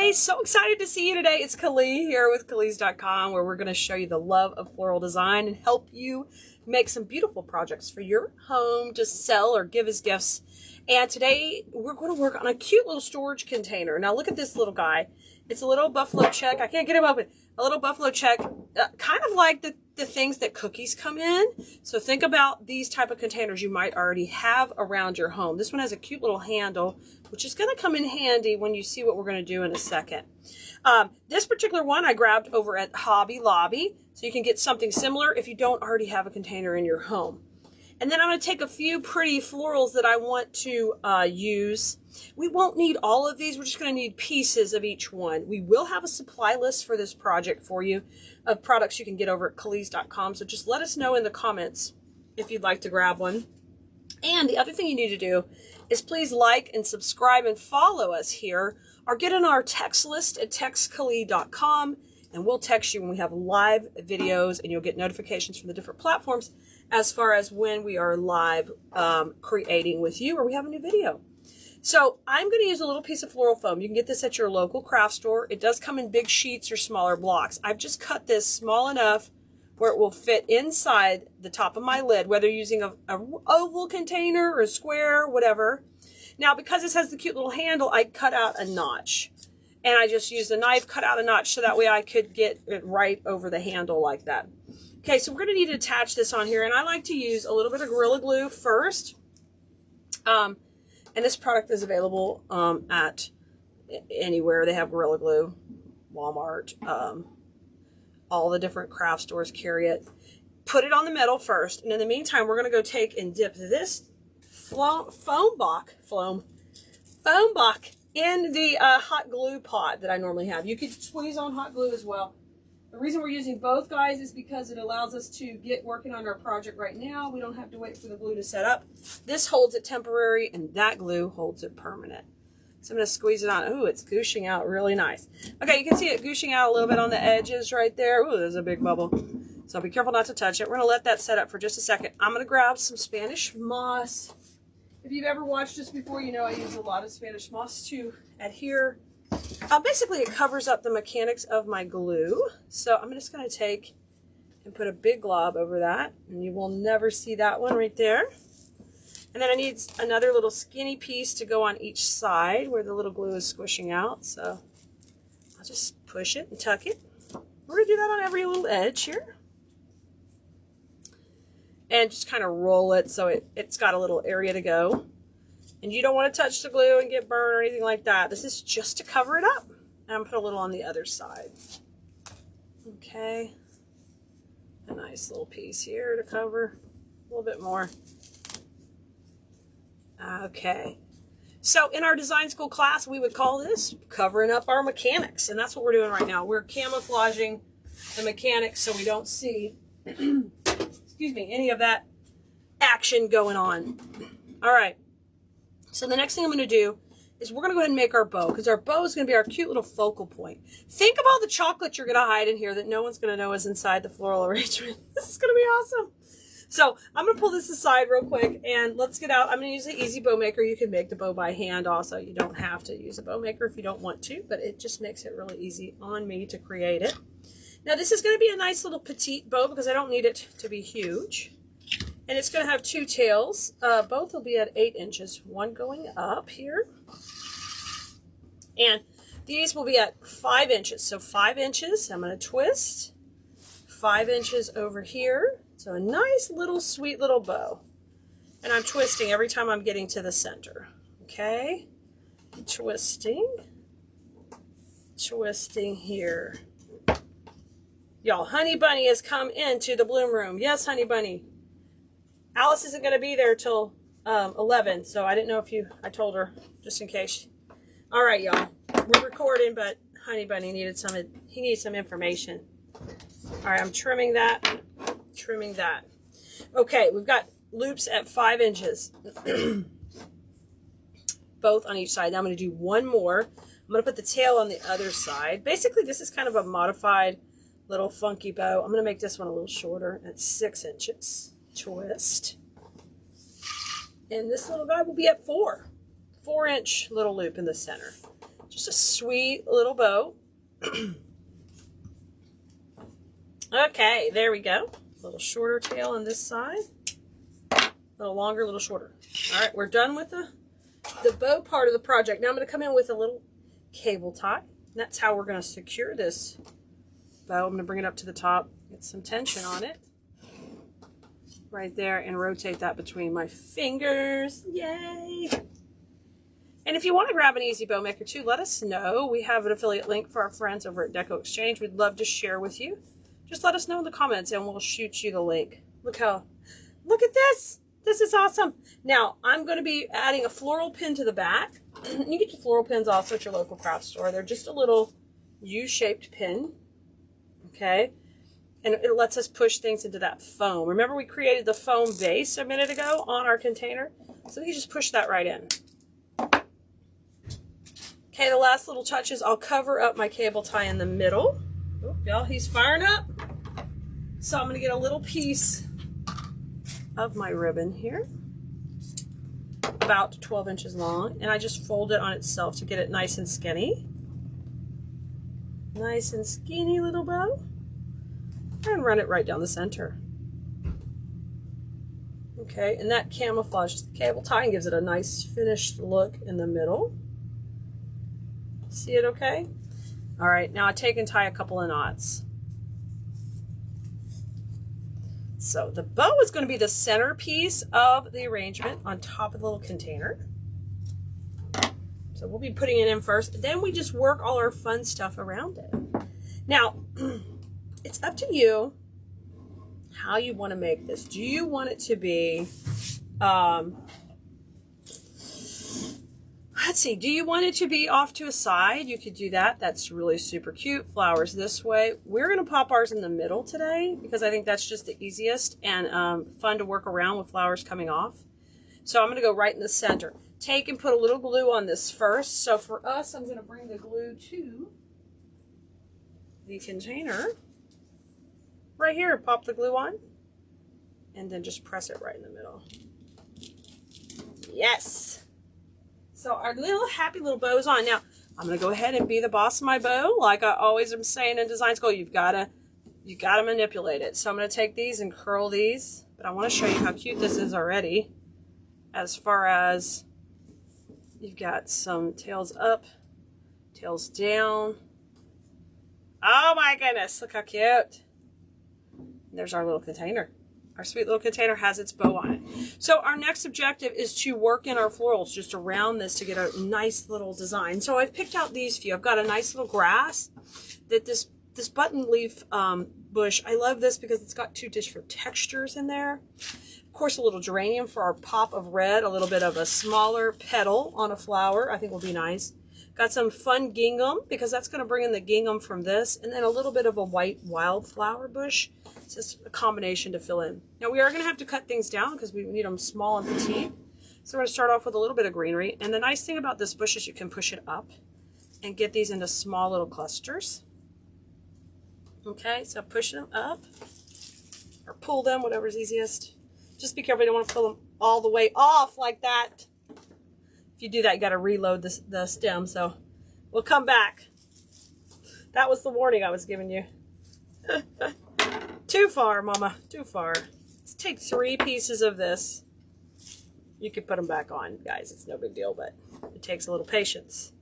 guys, so excited to see you today. It's Kali here with Kali's.com, where we're going to show you the love of floral design and help you make some beautiful projects for your home to sell or give as gifts. And today we're going to work on a cute little storage container. Now look at this little guy. It's a little buffalo check. I can't get him open. A little buffalo check, kind of like the things that cookies come in. So think about these type of containers you might already have around your home. This one has a cute little handle, which is going to come in handy when you see what we're going to do in a second. This particular one I grabbed over at Hobby Lobby, so you can get something similar if you don't already have a container in your home. And then I'm going to take a few pretty florals that I want to use. We won't need all of these. We're just going to need pieces of each one. We will have a supply list for this project for you of products you can get over at Kali's.com. So just let us know in the comments if you'd like to grab one. And the other thing you need to do is please like and subscribe and follow us here, or get on our text list at textkali.com, and we'll text you when we have live videos, and you'll get notifications from the different platforms as far as when we are live creating with you or we have a new video. So I'm going to use a little piece of floral foam. You can get this at your local craft store. It does come in big sheets or smaller blocks. I've just cut this small enough where it will fit inside the top of my lid, whether you're using a oval container or a square, whatever. Now, because this has the cute little handle, I cut out a notch. And I just used a knife, cut out a notch, so that way I could get it right over the handle like that. Okay, so we're going to need to attach this on here, and I like to use a little bit of Gorilla Glue first. And this product is available at anywhere. They have Gorilla Glue, Walmart, all the different craft stores carry it. Put it on the metal first, and in the meantime, we're going to go take and dip this foam block in the hot glue pot that I normally have. You could squeeze on hot glue as well. The reason we're using both, guys, is because it allows us to get working on our project right now. We don't have to wait for the glue to set up. This holds it temporary, and that glue holds it permanent. So I'm going to squeeze it on. Ooh, it's gooshing out really nice. Okay, you can see it gooshing out a little bit on the edges right there. Ooh, there's a big bubble. So be careful not to touch it. We're going to let that set up for just a second. I'm going to grab some Spanish moss. If you've ever watched this before, you know I use a lot of Spanish moss to adhere. Basically, it covers up the mechanics of my glue. So I'm just going to take and put a big glob over that. And you will never see that one right there. And then I need another little skinny piece to go on each side where the little glue is squishing out. So I'll just push it and tuck it. We're going to do that on every little edge here. And just kind of roll it so it's got a little area to go. And you don't want to touch the glue and get burned or anything like that. This is just to cover it up. And I'm put a little on the other side. Okay. A nice little piece here to cover. A little bit more. Okay. So in our design school class, we would call this covering up our mechanics. And that's what we're doing right now. We're camouflaging the mechanics so we don't see, excuse me, any of that action going on. All right. So the next thing I'm going to do is we're going to go ahead and make our bow, because our bow is going to be our cute little focal point. Think of all the chocolate you're going to hide in here that no one's going to know is inside the floral arrangement. This is going to be awesome. So I'm going to pull this aside real quick, and let's get out. I'm going to use an easy bow maker. You can make the bow by hand also. You don't have to use a bow maker if you don't want to, but it just makes it really easy on me to create it. Now this is going to be a nice little petite bow because I don't need it to be huge. And it's going to have two tails. Both will be at 8 inches. One going up here. And these will be at 5 inches. So 5 inches. I'm going to twist. 5 inches over here. So a nice little sweet little bow. And I'm twisting every time I'm getting to the center. Okay. Twisting. Twisting here. Y'all, Honey Bunny has come into the bloom room. Yes, Honey Bunny. Alice isn't going to be there till 11, so I didn't know if I told her, just in case. All right, y'all. We're recording, but Honey Bunny needed some information. All right, I'm trimming that, trimming that. Okay, we've got loops at 5 inches, both on each side. Now I'm going to do one more. I'm going to put the tail on the other side. Basically, this is kind of a modified little funky bow. I'm going to make this one a little shorter at 6 inches. Twist. And this little guy will be at 4 4-inch little loop in the center. Just Just a sweet little bow. Okay, there we go. A little shorter tail on this side. A little longer, a little shorter. All right, we're done with the bow part of the project. Now I'm going to come in with a little cable tie. That's how we're going to secure this bow. I'm going to bring it up to the top, get some tension on it. Right there, and rotate that between my fingers. Yay! And if you want to grab an easy bow maker too, let us know. We have an affiliate link for our friends over at Deco Exchange. We'd love to share with you. Just let us know in the comments and we'll shoot you the link. Look at this. This is awesome. Now, I'm going to be adding a floral pin to the back. You get your floral pins also at your local craft store. They're just a little U-shaped pin. Okay. And it lets us push things into that foam. Remember we created the foam base a minute ago on our container? So you just push that right in. Okay, the last little touches, I'll cover up my cable tie in the middle. Oh, y'all, he's firing up. So I'm going to get a little piece of my ribbon here, about 12 inches long, and I just fold it on itself to get it nice and skinny. Nice and skinny little bow. And run it right down the center. Okay, and that camouflages the cable tie and gives it a nice finished look in the middle. See it okay? All right, now I take and tie a couple of knots. So the bow is going to be the centerpiece of the arrangement on top of the little container. So we'll be putting it in first. Then we just work all our fun stuff around it. Now, it's up to you how you want to make this. Do you want it to be, let's see, do you want it to be off to a side? You could do that. That's really super cute. Flowers this way. We're going to pop ours in the middle today because I think that's just the easiest and fun to work around with flowers coming off. So I'm going to go right in the center. Take and put a little glue on this first. So for us, I'm going to bring the glue to the container. Right here, pop the glue on, and then just press it right in the middle. Yes. So our little happy little bow is on. Now, I'm going to go ahead and be the boss of my bow. Like I always am saying in design school, you gotta manipulate it. So I'm going to take these and curl these, but I want to show you how cute this is already. As far as you've got some tails up, tails down. Oh my goodness, look how cute. There's our little container. Our sweet little container has its bow on it. So our next objective is to work in our florals just around this to get a nice little design. So I've picked out these few. I've got a nice little grass that this button leaf bush. I love this because it's got two different textures in there. Of course, a little geranium for our pop of red. A little bit of a smaller petal on a flower. I think will be nice. Got some fun gingham because that's going to bring in the gingham from this. And then a little bit of a white wildflower bush. It's just a combination to fill in. Now we are going to have to cut things down because we need them small and petite. So we're going to start off with a little bit of greenery. And the nice thing about this bush is you can push it up and get these into small little clusters. Okay, so push them up or pull them, whatever's easiest. Just be careful, you don't want to pull them all the way off like that. If you do that, you got to reload the stem. So we'll come back. That was the warning I was giving you. Too far, Mama. Too far. Let's take 3 pieces of this. You can put them back on, guys. It's no big deal, but it takes a little patience.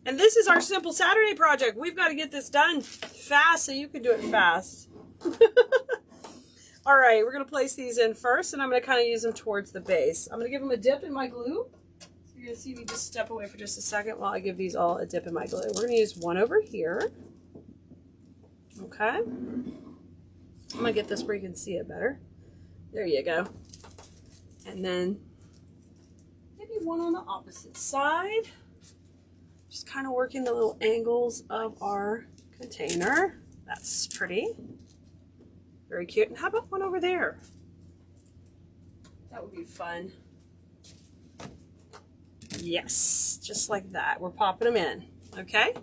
And this is our Simple Saturday project. We've got to get this done fast so you can do it fast. All right, we're going to place these in first, and I'm going to kind of use them towards the base. I'm going to give them a dip in my glue. So you're going to see me just step away for just a second while I give these all a dip in my glue. We're going to use one over here. Okay. I'm going to get this where you can see it better. There you go. And then maybe one on the opposite side. Just kind of working the little angles of our container. That's pretty. Very cute. And how about one over there? That would be fun. Yes, just like that. We're popping them in. Okay.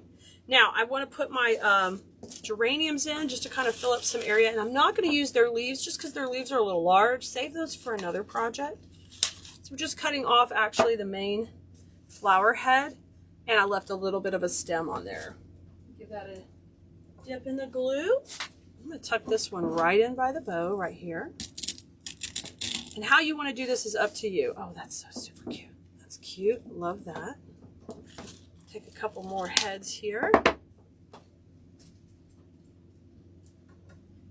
Now I want to put my geraniums in just to kind of fill up some area. And I'm not going to use their leaves just because their leaves are a little large. Save those for another project. So we're just cutting off actually the main flower head. And I left a little bit of a stem on there. Give that a dip in the glue. I'm going to tuck this one right in by the bow right here. And how you want to do this is up to you. Oh, that's so super cute. That's cute. Love that. Take a couple more heads here.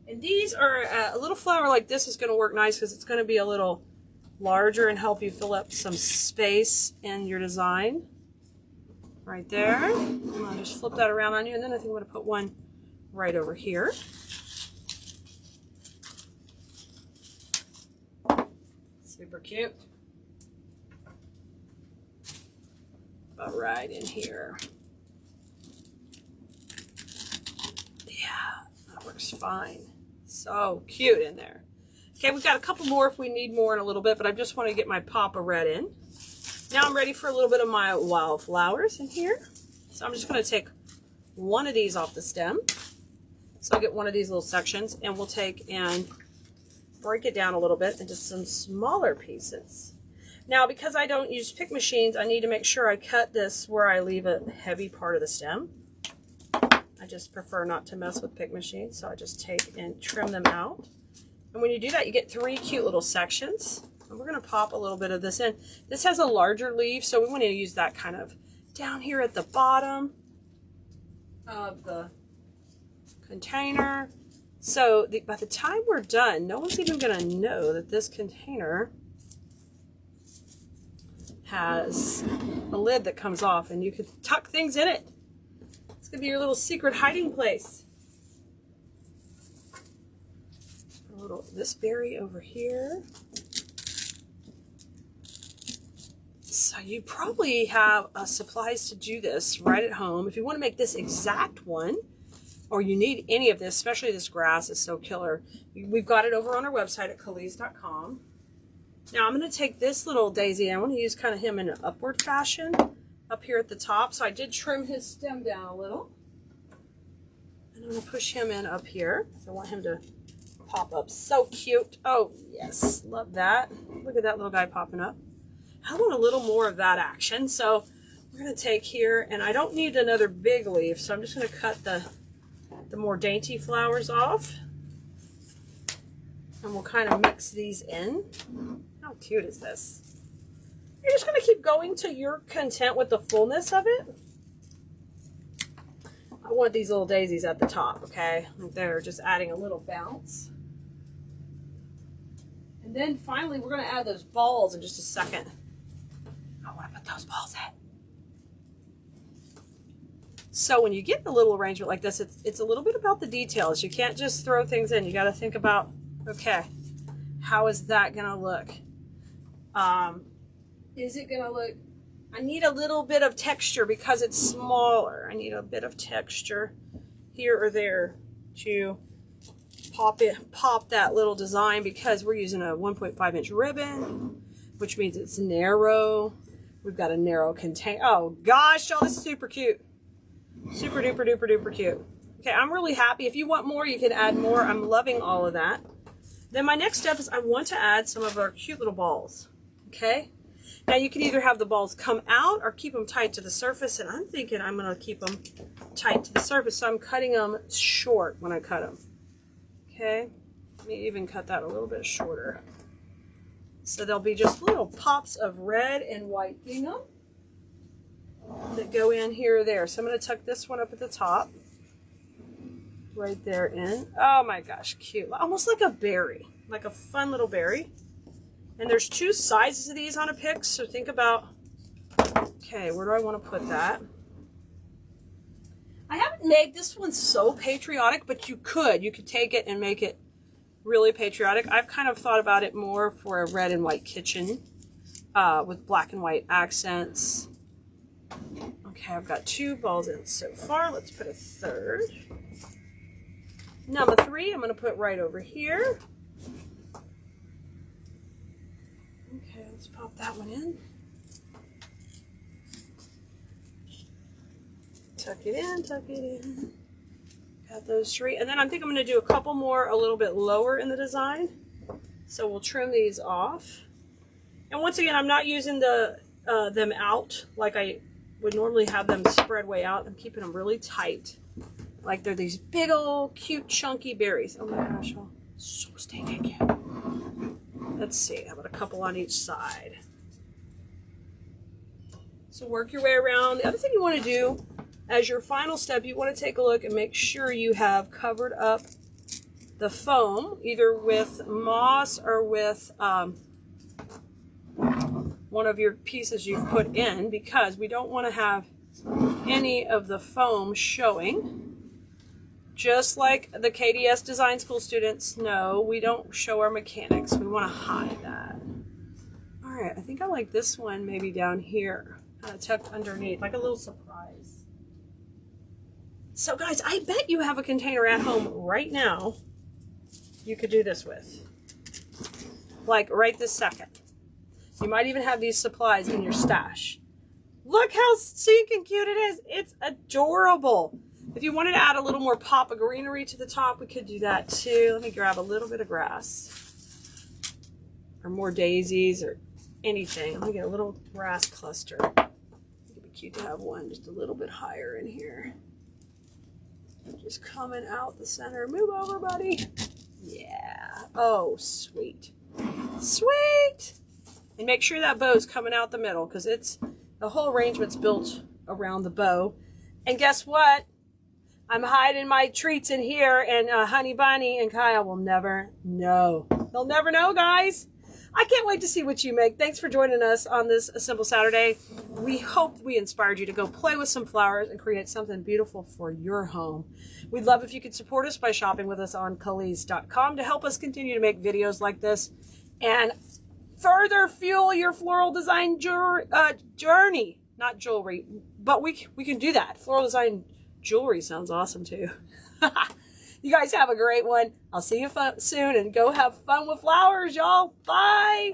And these are, a little flower like this is going to work nice because it's going to be a little larger and help you fill up some space in your design. Right there. And I'll just flip that around on you, and then I think I'm going to put one right over here. Super cute. About right in here. Yeah, that works fine. So cute in there. Okay, we've got a couple more if we need more in a little bit, but I just want to get my pop of red in. Now I'm ready for a little bit of my wildflowers in here. So I'm just going to take one of these off the stem. So I'll get one of these little sections, and we'll take and break it down a little bit into some smaller pieces. Now, because I don't use pick machines, I need to make sure I cut this where I leave a heavy part of the stem. I just prefer not to mess with pick machines, so I just take and trim them out. And when you do that, you get 3 cute little sections. And we're going to pop a little bit of this in. This has a larger leaf, so we want to use that kind of down here at the bottom of the container. So by the time we're done, no one's even going to know that this container has a lid that comes off, and you can tuck things in it. It's going to be your little secret hiding place. A little this berry over here. So you probably have supplies to do this right at home. If you want to make this exact one, or you need any of this, especially this grass is so killer, we've got it over on our website at Kaliz.com. Now I'm going to take this little daisy, and I want to use kind of him in an upward fashion up here at the top. So I did trim his stem down a little. And I'm going to push him in up here. So I want him to pop up. So cute. Oh, yes. Love that. Look at that little guy popping up. I want a little more of that action. So we're going to take here, and I don't need another big leaf, so I'm just going to cut the more dainty flowers off. And we'll kind of mix these in. How cute is this? You're just going to keep going till you're content with the fullness of it. I want these little daisies at the top, okay? They're just adding a little bounce. And then finally, we're going to add those balls in just a second. I want to put those balls in. So when you get a little arrangement like this, it's a little bit about the details. You can't just throw things in. You got to think about, okay, how is that going to look? Is it going to look, I need a little bit of texture because it's smaller. I need a bit of texture here or there to pop that little design, because we're using a 1.5-inch ribbon, which means it's narrow. We've got a narrow container. Oh gosh, y'all, this is super cute. Super duper duper duper cute. Okay, I'm really happy. If you want more, you can add more. I'm loving all of that. Then my next step is I want to add some of our cute little balls. Okay, now you can either have the balls come out or keep them tight to the surface, and I'm thinking I'm going to keep them tight to the surface, so I'm cutting them short when I cut them. Okay, let me even cut that a little bit shorter. So there'll be just little pops of red and white gingham that go in here or there. So I'm going to tuck this one up at the top, right there in. Oh my gosh, cute. Almost like a berry, like a fun little berry. And there's 2 sizes of these on a pick, so think about, okay, where do I want to put that? I haven't made this one so patriotic, but you could take it and make it really patriotic. I've kind of thought about it more for a red and white kitchen with black and white accents. Okay, I've got 2 balls in so far. Let's put a third. Number 3, I'm going to put right over here. Okay, let's pop that one in. Tuck it in, tuck it in. Got those 3. And then I think I'm going to do a couple more a little bit lower in the design. So we'll trim these off. And once again, I'm not using them out like I would normally have them spread way out. I'm keeping them really tight. Like they're these big old cute chunky berries. Oh my gosh, oh, so stinking cute. Let's see, how about a couple on each side? So work your way around. The other thing you want to do as your final step, you want to take a look and make sure you have covered up the foam, either with moss or with one of your pieces you've put in, because we don't want to have any of the foam showing. Just like the KDS Design School students know, we don't show our mechanics. We want to hide that. All right, I think I like this one maybe down here, tucked underneath, like a little surprise. So guys, I bet you have a container at home right now you could do this with. Like right this second. You might even have these supplies in your stash. Look how stinking cute it is. It's adorable. If you wanted to add a little more pop of greenery to the top, we could do that too. Let me grab a little bit of grass. Or more daisies or anything. Let me get a little grass cluster. It'd be cute to have one just a little bit higher in here. Just coming out the center. Move over, buddy. Yeah. Oh, sweet. Sweet! And make sure that bow's coming out the middle, because the whole arrangement's built around the bow. And guess what? I'm hiding my treats in here, and Honey Bunny and Kyle will never know. They'll never know, guys. I can't wait to see what you make. Thanks for joining us on this Simple Saturday. We hope we inspired you to go play with some flowers and create something beautiful for your home. We'd love if you could support us by shopping with us on Kelly's.com to help us continue to make videos like this and further fuel your floral design journey. Not jewelry, but we can do that. Floral design jewelry sounds awesome too. You guys have a great one. I'll see you soon, and go have fun with flowers, y'all. Bye.